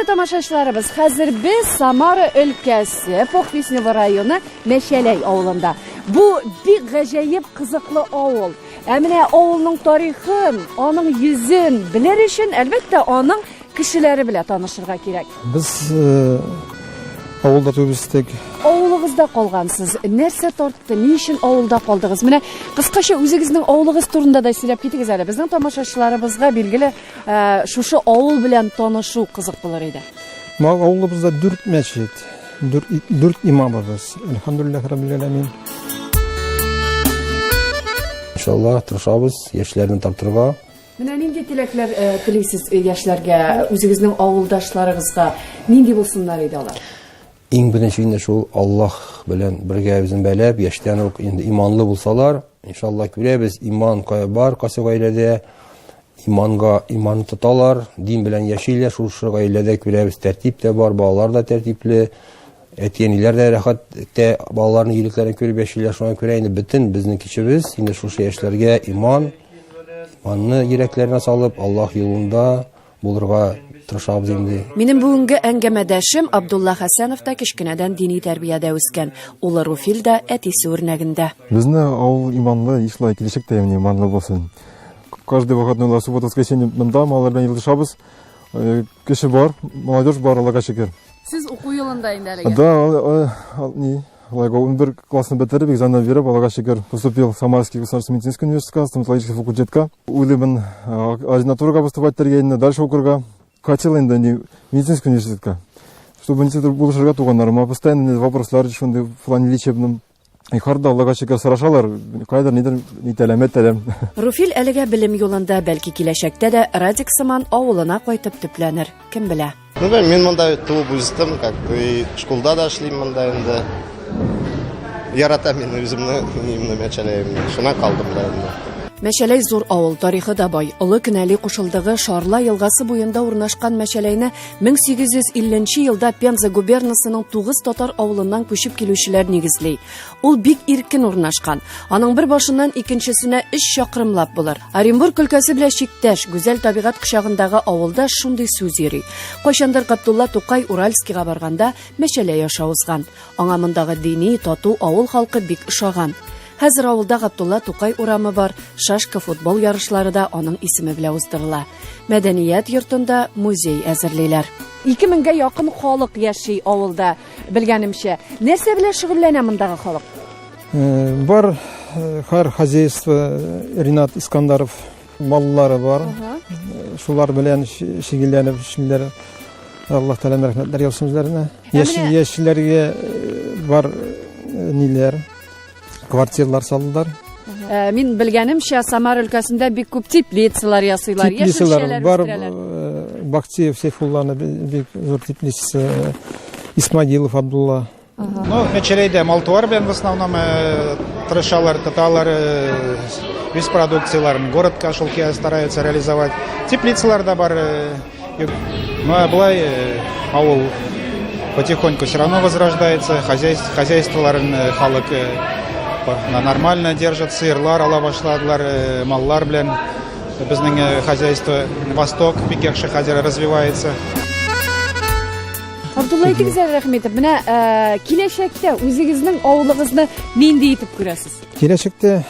тамашачыларыбыз, хәзер без Самара өлкәсе, Похвистнево районы Мәшәләй авылында. Бу бик гаҗәеп кызыклы авыл. Менә авылның тарихын, аның йөзен белер өчен, әлбәттә, аның кешеләре белән танышырга кирәк. Без авылда туып-үстек. Авылыгызда калгансыз. Нәрсә тартты? Ни өчен авылда калдыгыз? Менә кыскача үзегезнең авылыгыз турында да сөйләп китегез әле. Безнең тамашачыларыбызга билгеле, шушы авыл белән танышу кызык булыр иде. Авылыбызда 4 мәчет, 4 имамыбыз. Әлхәмдүлилләһи раббил аламин. Иншаллах, тырышабыз яшьләрне тартырга. Менә нинди теләкләр телисез яшьләргә, үзегезнең авылдашларыгызга? Нинди булсыннар иде алар? Иң беренче инде шул Аллаһ белән бергә үзен бәләп, яшьтән үк инде иманлы булсалар, иншаллах күрәбез, иман бар кайсы гаиләдә, иман тоталар, дин белән яшиләр, шушы гаиләдә күрәбез, тәртип тә бар, балалар да тәртипле, әтиәниләр дә рәхәттә балаларның ирекләрен күреп яшиләр, шуңа күрә инде бөтен безнең кичебез инде шушы яшьләргә иманны йөрәкләренә салып, Аллаһ юлында булырга тырышабыз инде. Минем бүгенге әңгәмәдәшем Абдулла Хәсәнов та кичкенәдән дини тәрбиядә үскән. Улы Руфил да әтисе үрнәгендә. Безне авыл иманлы, ишлай килешектә иманлы булсын. Каждый выходной, суббота, воскресенье монда маллар белән елдышабыз. Кеше бар, молодежь бар, Аллага шөкер. Сез уку елында инде әлегә. Да, бер классны бетереп, экзамен биреп, Аллага шөкер, поступил в Самарский государственный медицинский университет, стоматологический факультетка. Уйлыймын, ординатурага поступать тергәнне, дальше укырга. Хотел инде медицинский университетка. Чтобы медицина булышырга туганнарыма, постоянно вопрослар шундай в плане лечебном. Харда Аллага шөкер сорашалар, кайдар нидер нитәләмәт әлем. Руфил әлегә белем юлында, бәлки киләчәктә дә Радик сыман авылына кайтып төпләнер. Кем белә? Мен монда туып үстем, как бы школда да эшлим монда инде. Яратам мин үземне, Мәчәләйне. Шуңа калдым да инде. Мәшәләй зур авыл, тарихы да бай. Олы Кенәли кушылдыгы Шарла елгасы буенда урнашкан Мәшәләйне 1850 елда Пенза губернасының 9 татар авылыннан күчеп килүчеләр нигезли. Ул бик иркен урнашкан. Аның бер башыннан икенчесенә 3 чакрымлап булыр. Оренбург өлкәсе белән чиктәш, гүзәл табигать кочагындагы авылда шундый сүз йөри. Кайчандыр Габдулла Тукай Уральскийга барганда Мәшәләй аша узган. Аңа мондагы дини, тату авыл халкы бик ошаган. Хәзер авылда Габдулла Тукай урамы бар, шашка футбол ярышлары да аның исеме белән уздырыла. Мәдәният йортында музей әзерлиләр. 2000гә якын халык яши авылда, белгәнемчә. Нәрсә белән шөгыльләнә мондагы халык? Бар һәр хозяйство Ринат Искандаров маллары бар. Шулар белән шөгыльләнеп эшләр. Аллаһ Тәгалә рәхмәтләр яусын үзләренә. Яшьләргә бар ниләр? Квартиралар салдылар. Мин белгәнемчә, Самар өлкәсендә бик күп теплицалар ясыйлар, яшелчәләр бар. үстерәләр. Бактиев Сейфулланы бик зур теплицасы, Исмагилов Абдулла. Мәчәләйдә малтуар белән в основном тырышалар, тоталар, весь продукцияларын городка шулки стараются реализовать. Теплицалар да бар. Ну, былай авыл потихоньку все равно возрождается, хозяйстволарын халык нормально держат, сыерлар ала башладылар, маллар белән. Безнең хозяйство Восток бик яхшы хәзер развивается. Абдулла әйтегез рәхмәт. Менә киләчәктә үзегезнең авылыгызны нинди итеп күрәсез? Киләчәктә